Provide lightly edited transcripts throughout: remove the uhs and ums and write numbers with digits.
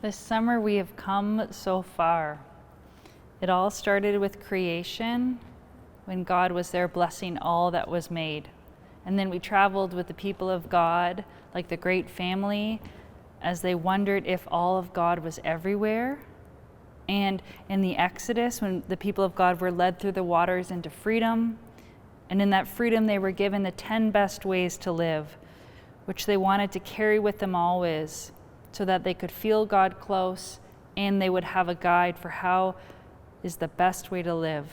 This summer we have come so far. It all started with creation, when God was there blessing all that was made. And then we traveled with the people of God, like the great family, as they wondered if all of God was everywhere. And in the Exodus, when the people of God were led through the waters into freedom, and in that freedom they were given the 10 best ways to live, which they wanted to carry with them always, so that they could feel God close and they would have a guide for how is the best way to live.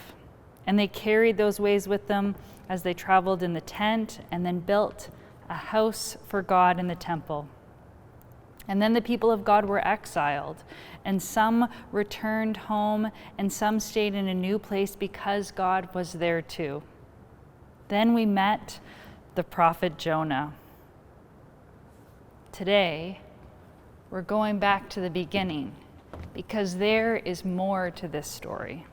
And they carried those ways with them as they traveled in the tent and then built a house for God in the temple. And then the people of God were exiled, and some returned home and some stayed in a new place because God was there too. Then we met the prophet Jonah. Today, we're going back to the beginning because there is more to this story.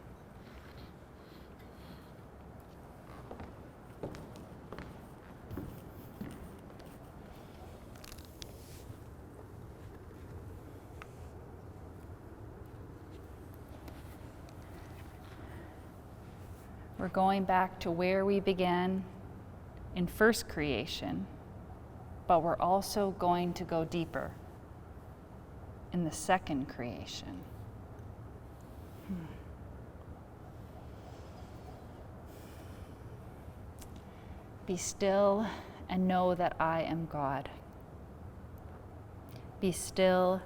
We're going back to where we began in first creation, but we're also going to go deeper in the second creation. Be still and know that I am God. Be still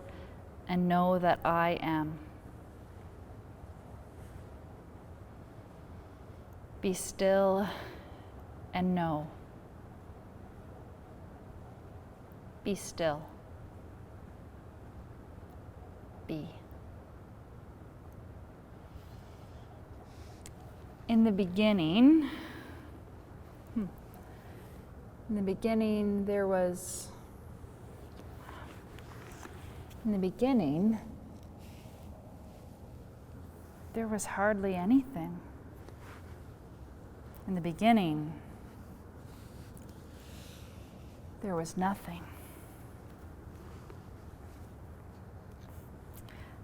and know that I am. Be still and know. Be still. Be. In the beginning, there was hardly anything. In the beginning, there was nothing.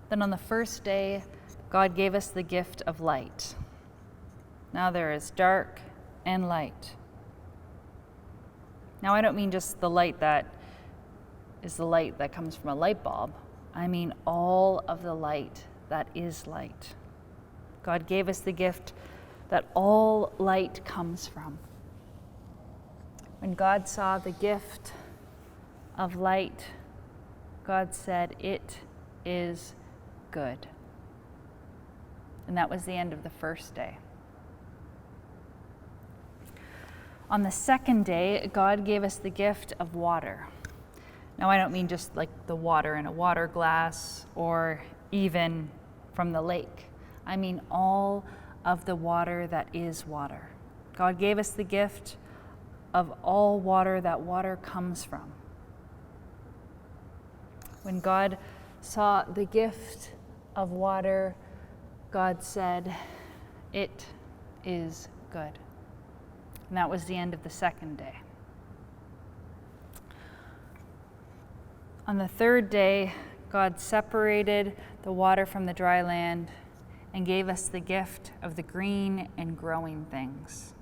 Then on the first day, God gave us the gift of light. Now there is dark and light. Now I don't mean just the light that is the light that comes from a light bulb. I mean all of the light that is light. God gave us the gift that all light comes from. When God saw the gift of light, God said, "It is good." And that was the end of the first day. On the second day, God gave us the gift of water. Now, I don't mean just like the water in a water glass or even from the lake. I mean all of the water that is water. God gave us the gift of all water that water comes from. When God saw the gift of water, God said, "It is good." And that was the end of the second day. On the third day, God separated the water from the dry land and gave us the gift of the green and growing things.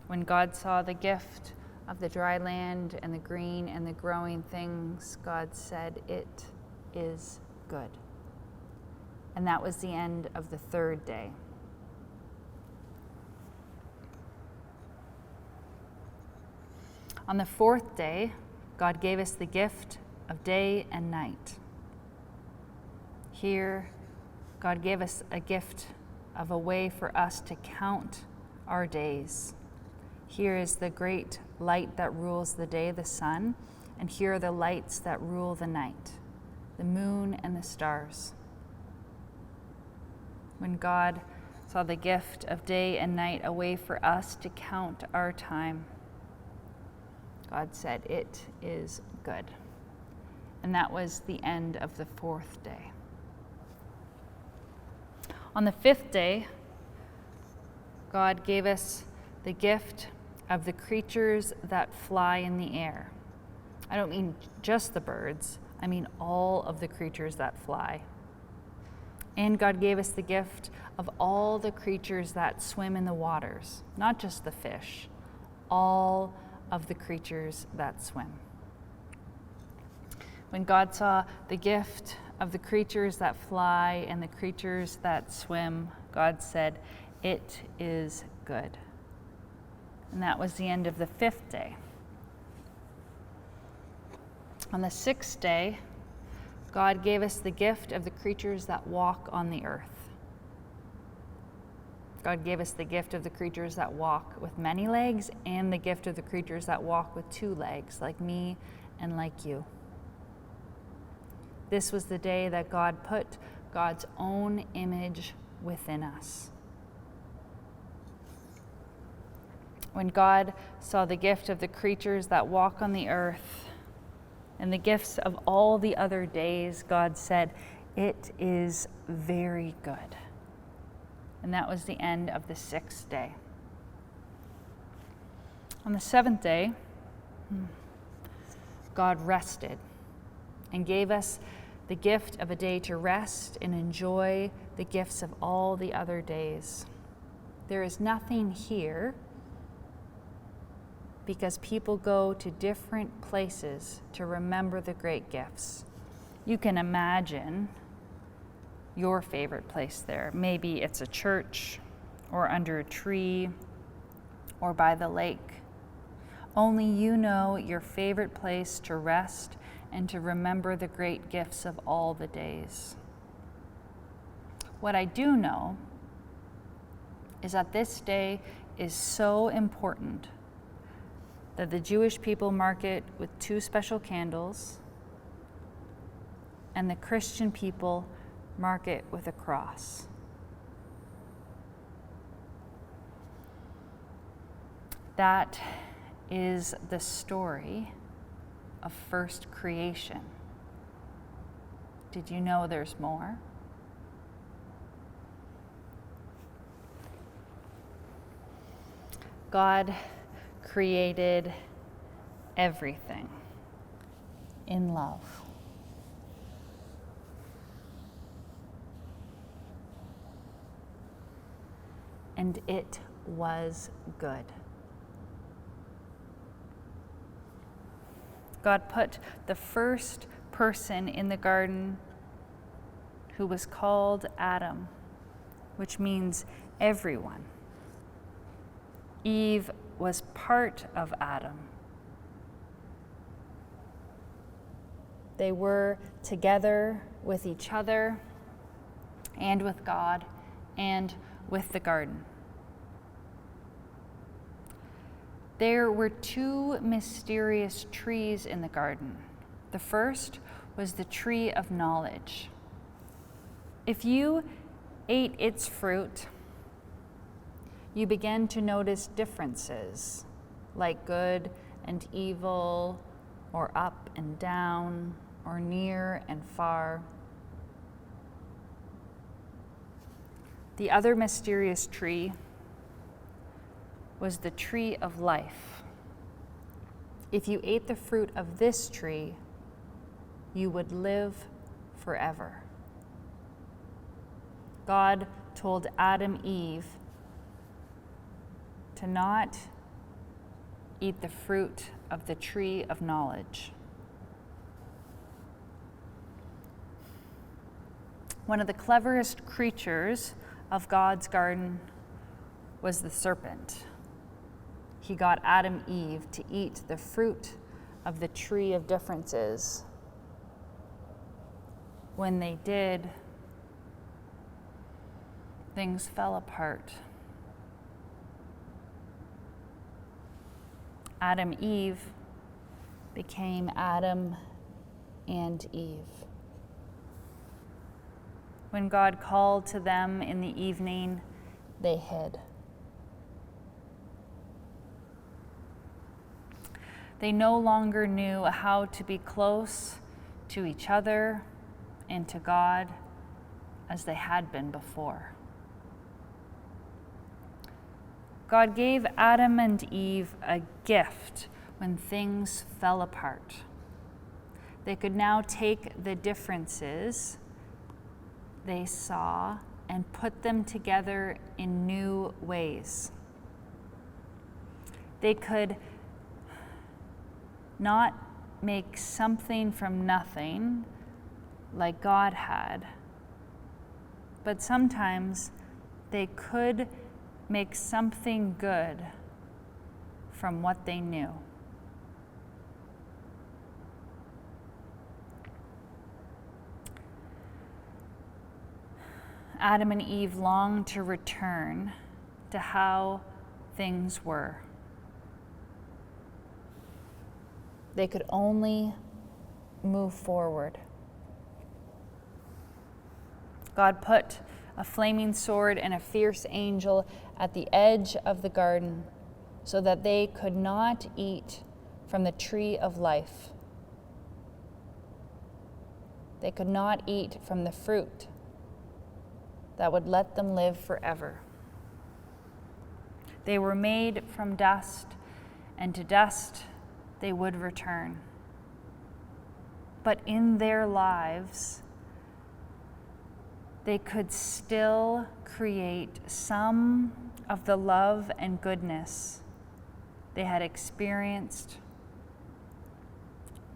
When God saw the gift of the dry land and the green and the growing things, God said, "It is good." And that was the end of the third day. On the fourth day, God gave us the gift of day and night. Here, God gave us a gift of a way for us to count our days. Here is the great light that rules the day, the sun, and here are the lights that rule the night, the moon and the stars. When God saw the gift of day and night, a way for us to count our time, God said, "It is good." And that was the end of the fourth day. On the fifth day, God gave us the gift of the creatures that fly in the air. I don't mean just the birds. I mean all of the creatures that fly. And God gave us the gift of all the creatures that swim in the waters, not just the fish, all of the creatures that swim. When God saw the gift of the creatures that fly and the creatures that swim, God said, "It is good." And that was the end of the 5th day. On the 6th day, God gave us the gift of the creatures that walk on the earth. God gave us the gift of the creatures that walk with many legs and the gift of the creatures that walk with 2 legs, like me and like you. This was the day that God put God's own image within us. When God saw the gift of the creatures that walk on the earth and the gifts of all the other days, God said, "It is very good." And that was the end of the 6th day. On the 7th day, God rested and gave us the gift of a day to rest and enjoy the gifts of all the other days. There is nothing here because people go to different places to remember the great gifts. You can imagine your favorite place there. Maybe it's a church, or under a tree, or by the lake. Only you know your favorite place to rest and to remember the great gifts of all the days. What I do know is that this day is so important that the Jewish people mark it with 2 special candles, and the Christian people mark it with a cross. That is the story of first creation. Did you know there's more? God created everything in love. And it was good. God put the first person in the garden, who was called Adam, which means everyone. Eve was part of Adam. They were together with each other and with God and with the garden. There were 2 mysterious trees in the garden. The first was the tree of knowledge. If you ate its fruit, you began to notice differences, like good and evil, or up and down, or near and far. The other mysterious tree was the tree of life. If you ate the fruit of this tree, you would live forever. God told Adam and Eve to not eat the fruit of the tree of knowledge. One of the cleverest creatures of God's garden was the serpent. He got Adam and Eve to eat the fruit of the tree of differences. When they did, things fell apart. Adam and Eve became Adam and Eve. When God called to them in the evening, they hid. They no longer knew how to be close to each other and to God as they had been before. God gave Adam and Eve a gift when things fell apart. they could now take the differences they saw and put them together in new ways. They could not make something from nothing like God had, but sometimes they could make something good from what they knew. Adam and Eve longed to return to how things were. They could only move forward. God put a flaming sword and a fierce angel at the edge of the garden so that they could not eat from the tree of life. They could not eat from the fruit that would let them live forever. They were made from dust, and to dust they would return. But in their lives, they could still create some of the love and goodness they had experienced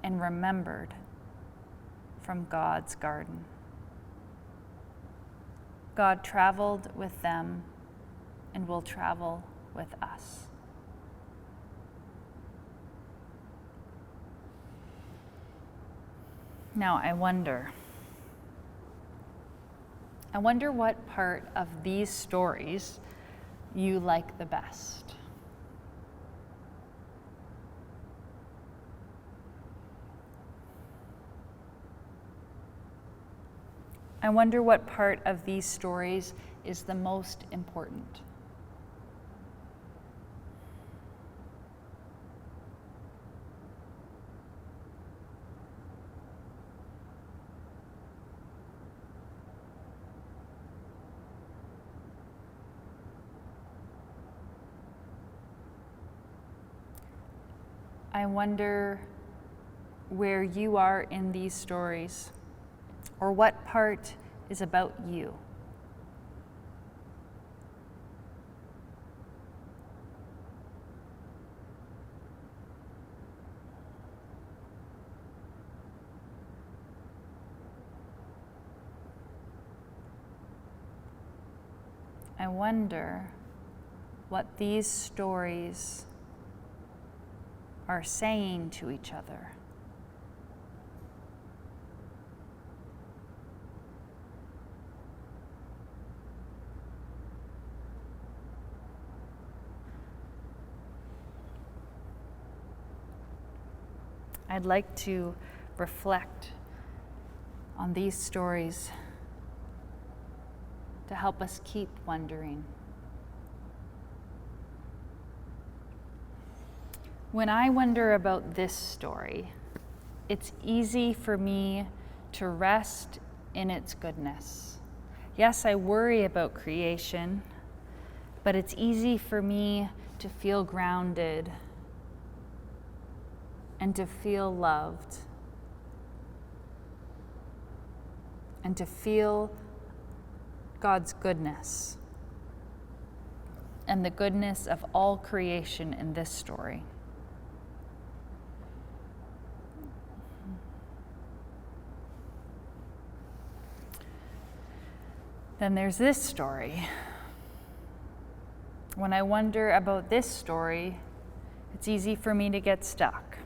and remembered from God's garden. God traveled with them and will travel with us. Now, I wonder what part of these stories you like the best. I wonder what part of these stories is the most important. I wonder where you are in these stories, or what part is about you. I wonder what these stories are saying to each other. I'd like to reflect on these stories to help us keep wondering. When I wonder about this story, it's easy for me to rest in its goodness. Yes, I worry about creation, but it's easy for me to feel grounded and to feel loved and to feel God's goodness and the goodness of all creation in this story. Then there's this story. When I wonder about this story, it's easy for me to get stuck.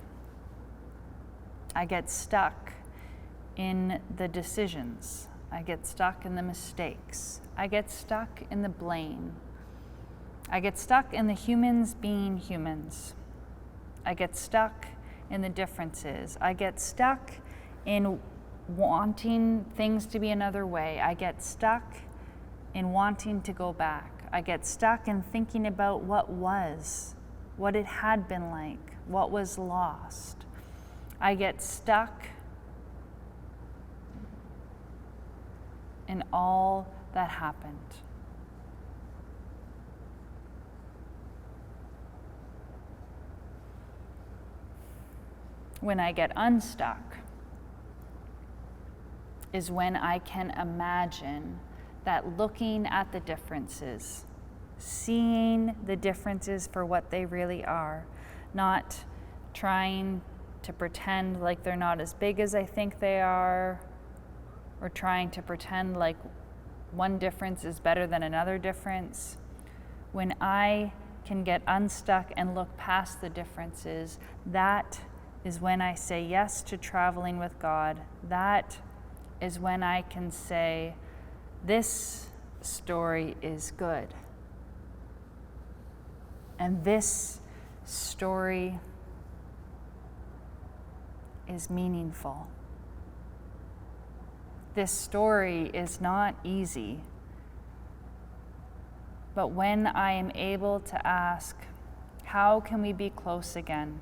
I get stuck in the decisions. I get stuck in the mistakes. I get stuck in the blame. I get stuck in the humans being humans. I get stuck in the differences. I get stuck in wanting things to be another way. I get stuck in wanting to go back. I get stuck in thinking about what was, what it had been like, what was lost. I get stuck in all that happened. When I get unstuck, is when I can imagine that looking at the differences, seeing the differences for what they really are, not trying to pretend like they're not as big as I think they are, or trying to pretend like one difference is better than another difference. When I can get unstuck and look past the differences, that is when I say yes to traveling with God. That is when I can say, this story is good. And this story is meaningful. This story is not easy. But when I am able to ask, how can we be close again?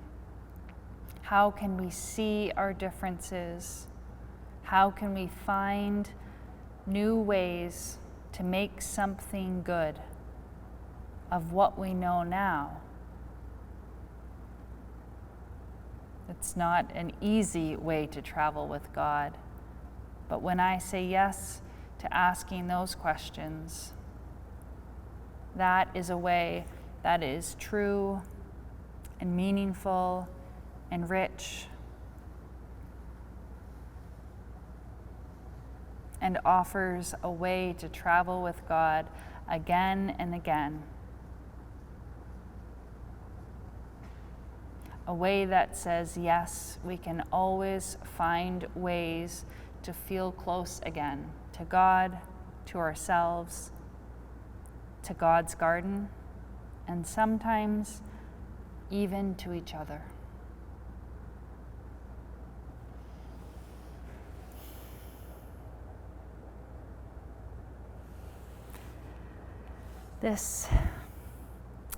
How can we see our differences? How can we find new ways to make something good of what we know now? It's not an easy way to travel with God, but when I say yes to asking those questions, that is a way that is true and meaningful and rich and offers a way to travel with God again and again. A way that says, yes, we can always find ways to feel close again to God, to ourselves, to God's garden, and sometimes even to each other. This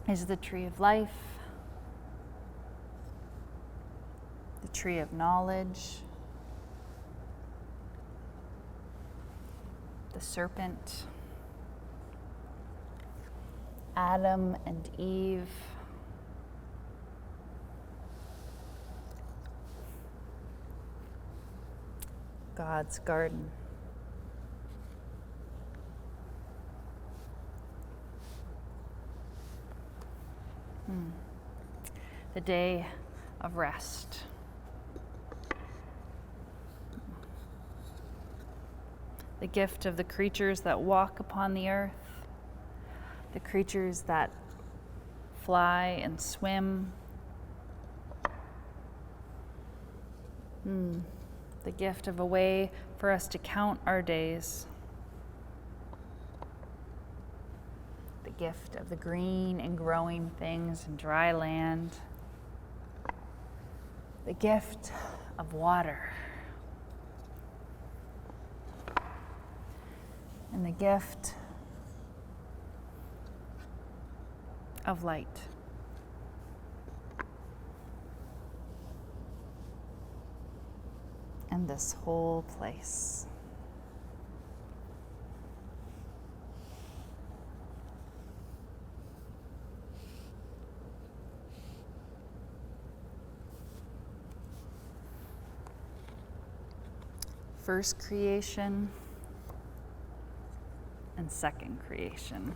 is the tree of life, the tree of knowledge, the serpent, Adam and Eve, God's garden. The day of rest. The gift of the creatures that walk upon the earth, the creatures that fly and swim. The gift of a way for us to count our days. The gift of the green and growing things and dry land. The gift of water. And the gift of light. And this whole place. First creation and second creation.